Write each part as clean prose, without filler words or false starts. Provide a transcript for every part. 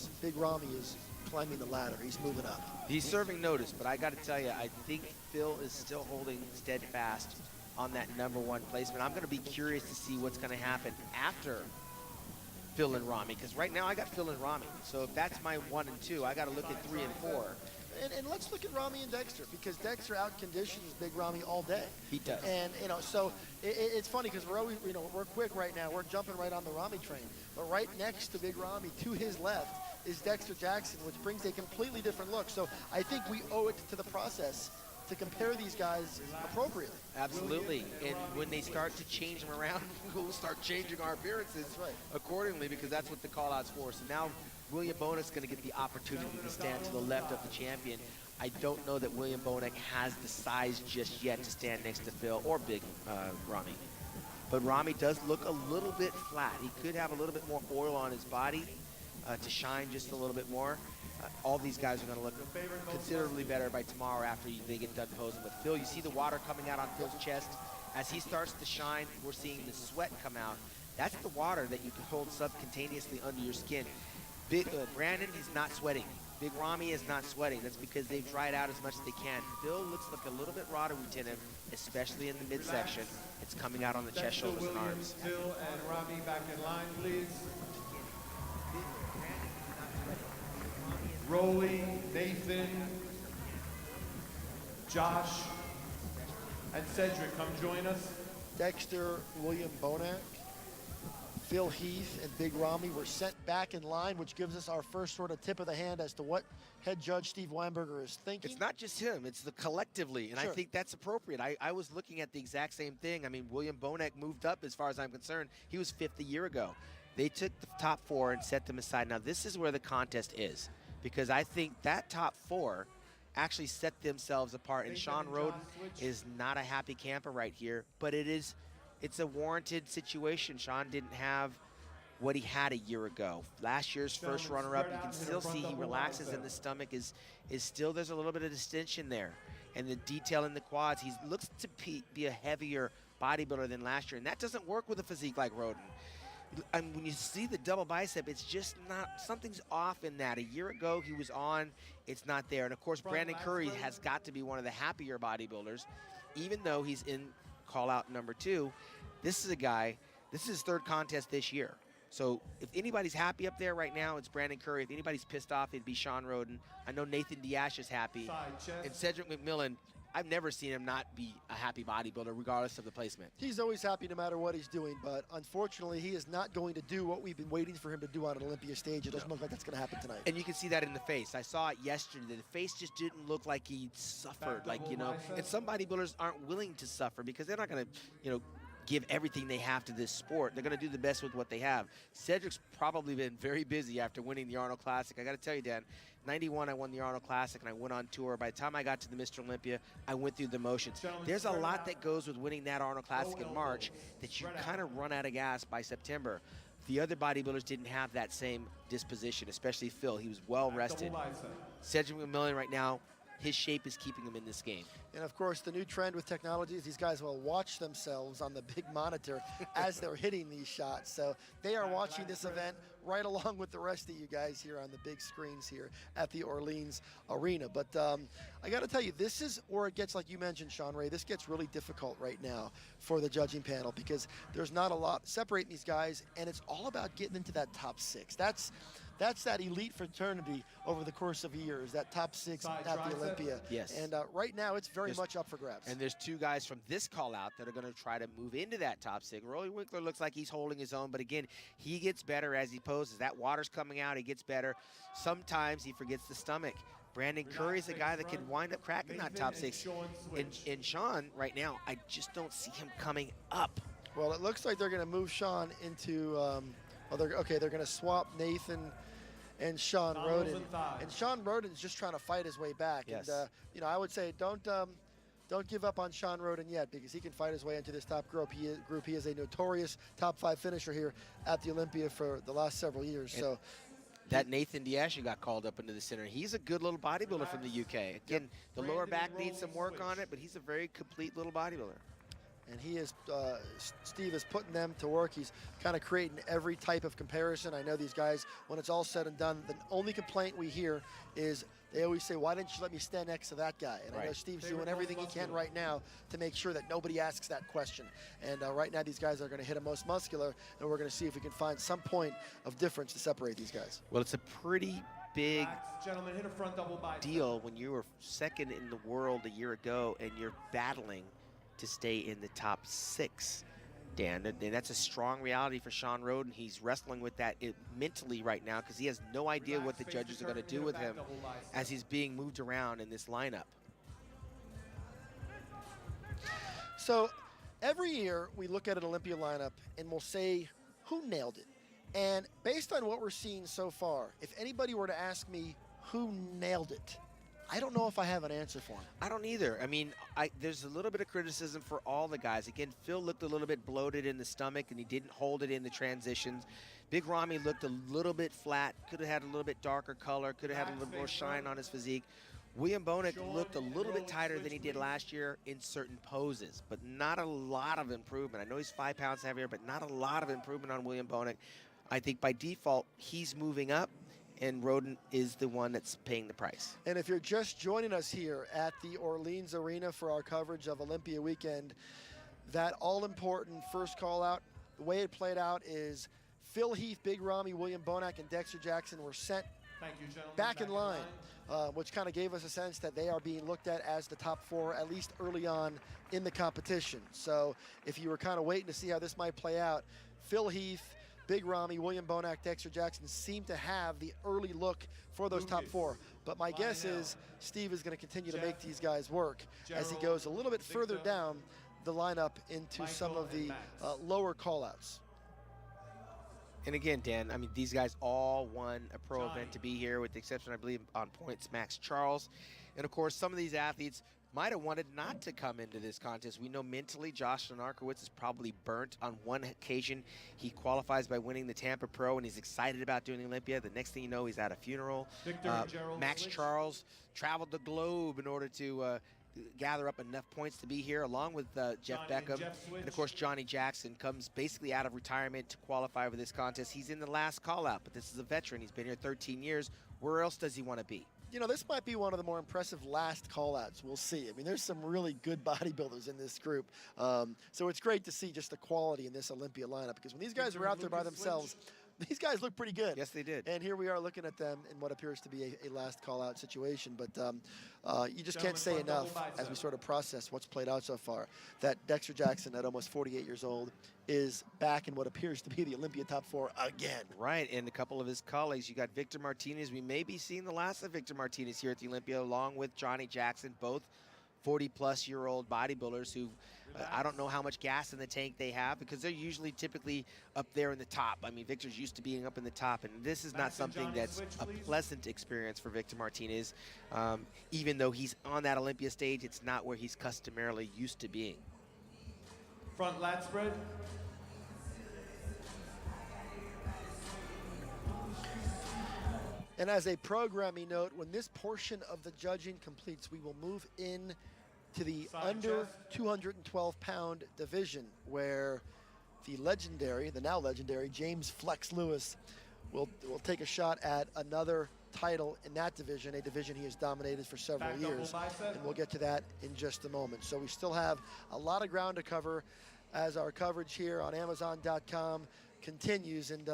notice, Big Ramy is climbing the ladder. He's moving up. He's serving notice, but I got to tell you, I think Phil is still holding steadfast on that #1 placement. I'm going to be curious to see what's going to happen after Phil and Ramy, because right now I got Phil and Ramy. So if that's my 1 and 2, I got to look at 3 and 4. And let's look at Ramy and Dexter, because Dexter out-conditions Big Ramy all day. He does. And, so it's funny because we're always, we're quick right now. We're jumping right on the Ramy train. But right next to Big Ramy, to his left, is Dexter Jackson, which brings a completely different look. So I think we owe it to the process to compare these guys appropriately. Absolutely. And when they start to change them around, we'll start changing our appearances accordingly, because that's what the call-out's for. So now William Bonek is going to get the opportunity to stand to the left of the champion. I don't know that William Bonek has the size just yet to stand next to Phil or Big Ramy. But Ramy does look a little bit flat. He could have a little bit more oil on his body to shine just a little bit more. All these guys are going to look considerably better by tomorrow after they get done posing with Phil. You see the water coming out on Phil's chest. As he starts to shine, we're seeing the sweat come out. That's the water that you can hold subcutaneously under your skin. Brandon is not sweating. Big Ramy is not sweating. That's because they've dried out as much as they can. Phil looks like a little bit raw to him, especially in the midsection. It's coming out on the chest, shoulders, and arms. Phil and Ramy back in line, please. Rolly, Nathan, Josh, and Cedric, come join us. Dexter, William Bonek, Phil Heath, and Big Ramy were sent back in line, which gives us our first sort of tip of the hand as to what head judge Steve Weinberger is thinking. It's not just him, it's the collectively, and I think that's appropriate. I was looking at the exact same thing. I mean, William Bonek moved up as far as I'm concerned. He was 5th a year ago. They took the top 4 and set them aside. Now, this is where the contest is, because I think that top 4 actually set themselves apart, and Sean Roden is not a happy camper right here, but it's a warranted situation. Sean didn't have what he had a year ago. Last year's first runner-up, you can still see he relaxes and the stomach is still, there's a little bit of distension there. And the detail in the quads, he looks to be a heavier bodybuilder than last year, and that doesn't work with a physique like Roden. And when you see the double bicep, it's just not, something's off in that. A year ago, he was on, it's not there. And of course, Brandon Curry has got to be one of the happier bodybuilders, even though he's in call-out #2. This is a guy, this is his 3rd contest this year. So if anybody's happy up there right now, it's Brandon Curry. If anybody's pissed off, it'd be Sean Roden. I know Nathan Diash is happy. And Cedric McMillan, I've never seen him not be a happy bodybuilder regardless of the placement. He's always happy no matter what he's doing, but unfortunately he is not going to do what we've been waiting for him to do on an Olympia stage. It doesn't look like that's going to happen tonight. And you can see that in the face. I saw it yesterday. The face just didn't look like he suffered, and some bodybuilders aren't willing to suffer because they're not going to, give everything they have to this sport. They're going to do the best with what they have. Cedric's probably been very busy after winning the Arnold Classic. I got to tell you, Dan, 91 I won the Arnold Classic and I went on tour. By the time I got to the Mr. Olympia, I went through the motions. There's a lot that goes with winning that Arnold Classic in March that you kind of run out of gas by September. The other bodybuilders didn't have that same disposition, especially Phil. He was well rested. Cedric McMillan right now, his shape is keeping him in this game. And of course, the new trend with technology is these guys will watch themselves on the big monitor as they're hitting these shots. So they are watching this event right along with the rest of you guys here on the big screens here at the Orleans Arena. But I got to tell you, this is where it gets, like you mentioned, Sean Ray, this gets really difficult right now for the judging panel because there's not a lot separating these guys, and it's all about getting into that top 6. That's that elite fraternity over the course of years, that top 6 at the Olympia. Yes. And right now, it's very much up for grabs. And there's 2 guys from this call-out that are going to try to move into that top 6. Roy Winkler looks like he's holding his own, but again, he gets better as he poses. That water's coming out, he gets better. Sometimes he forgets the stomach. Brandon Curry's a guy that can wind up cracking that top 6. And Sean, right now, I just don't see him coming up. Well, it looks like they're going to move Sean into, they're going to swap Nathan and Sean Roden. And Sean Roden's just trying to fight his way back. Yes. And, I would say don't give up on Sean Roden yet because he can fight his way into this top group. He is a notorious top 5 finisher here at the Olympia for the last several years. And so that Nathan Diash got called up into the center. He's a good little bodybuilder from the UK. Again, the lower back needs some work on it, but he's a very complete little bodybuilder. And he is, Steve is putting them to work. He's kind of creating every type of comparison. I know these guys, when it's all said and done, the only complaint we hear is they always say, why didn't you let me stand next to that guy? And I know Steve's doing everything he can right now to make sure that nobody asks that question. And right now these guys are going to hit a most muscular, and we're going to see if we can find some point of difference to separate these guys. Well, it's a pretty big Gentlemen, hit a front double bicep. deal when you were second in the world a year ago and you're battling to stay in the top 6, Dan. And that's a strong reality for Shawn Rhoden. He's wrestling with that mentally right now because he has no idea what the judges are going to do with him as he's being moved around in this lineup. So every year we look at an Olympia lineup and we'll say, who nailed it? And based on what we're seeing so far, if anybody were to ask me who nailed it, I don't know if I have an answer for him. I don't either. I mean, there's a little bit of criticism for all the guys. Again, Phil looked a little bit bloated in the stomach, and he didn't hold it in the transitions. Big Ramy looked a little bit flat, could have had a little bit darker color, could have had a little more shine on his physique. William Bonek looked a little bit tighter than he did last year in certain poses, but not a lot of improvement. I know he's 5 pounds heavier, but not a lot of improvement on William Bonek. I think by default, he's moving up, and Rhoden is the one that's paying the price. And if you're just joining us here at the Orleans Arena for our coverage of Olympia weekend, that all-important first call-out, the way it played out is Phil Heath, Big Ramy, William Bonek, and Dexter Jackson were sent back in line, which kind of gave us a sense that they are being looked at as the top 4, at least early on in the competition. So if you were kind of waiting to see how this might play out, Phil Heath, Big Ramy, William Bonek, Dexter Jackson seem to have the early look for those top 4. But my guess is Steve is going to continue to make these guys work as he goes a little bit further down the lineup into some of the lower call-outs. And again, Dan, I mean, these guys all won a pro event to be here, with the exception, I believe, on points, Max Charles. And of course, some of these athletes might have wanted not to come into this contest. We know mentally Josh Lenarkowitz is probably burnt. On one occasion, he qualifies by winning the Tampa Pro, and he's excited about doing Olympia. The next thing you know, he's at a funeral. Max Charles traveled the globe in order to gather up enough points to be here, along with Jeff Beckham. And of course, Johnny Jackson comes basically out of retirement to qualify for this contest. He's in the last call-out, but this is a veteran. He's been here 13 years. Where else does he want to be? You know, this might be one of the more impressive last call-outs. We'll see. I mean, there's some really good bodybuilders in this group. So it's great to see just the quality in this Olympia lineup, because when these guys are out there by themselves, these guys look pretty good. Yes, they did. And here we are looking at them in what appears to be a last call-out situation. But you just can't say enough as we sort of process what's played out so far, that Dexter Jackson, at almost 48 years old, is back in what appears to be the Olympia top 4 again. Right, and a couple of his colleagues. You got Victor Martinez. We may be seeing the last of Victor Martinez here at the Olympia, along with Johnny Jackson, both 40-plus-year-old bodybuilders who I don't know how much gas in the tank they have, because they're usually typically up there in the top. I mean, Victor's used to being up in the top, and this is not something that's a pleasant experience for Victor Martinez. Even though he's on that Olympia stage, it's not where he's customarily used to being. Front lat spread. And as a programming note, when this portion of the judging completes, we will move in to the under 212-pound division, where the legendary, the now legendary, James Flex Lewis will take a shot at another title in that division, a division he has dominated for several years. And we'll get to that in just a moment. So we still have a lot of ground to cover as our coverage here on Amazon.com continues. And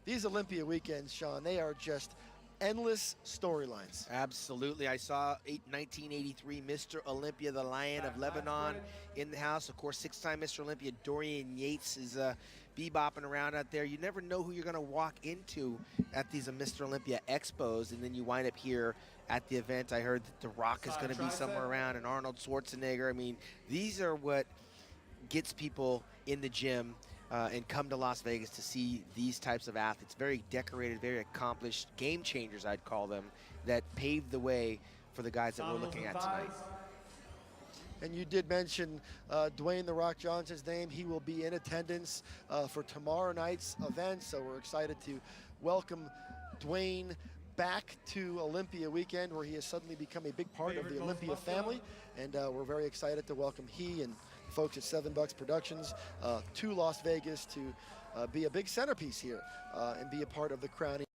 these Olympia weekends, Sean, they are just endless storylines. Absolutely. I saw 1983 Mr. Olympia, the Lion of Lebanon, in the house. Of course, 6-time Mr. Olympia Dorian Yates is bebopping around out there. You never know who you're going to walk into at these Mr. Olympia expos, and then you wind up here at the event. I heard that The Rock is going to be somewhere around, and Arnold Schwarzenegger. I mean, these are what gets people in the gym and come to Las Vegas to see these types of athletes. Very decorated, very accomplished, game changers, I'd call them, that paved the way for the guys that we're looking at tonight. And you did mention Dwayne "The Rock" Johnson's name. He will be in attendance for tomorrow night's event, so we're excited to welcome Dwayne back to Olympia weekend, where he has suddenly become a big part of the Olympia family, and we're very excited to welcome he and folks at $7 Productions to Las Vegas to be a big centerpiece here and be a part of the crowning.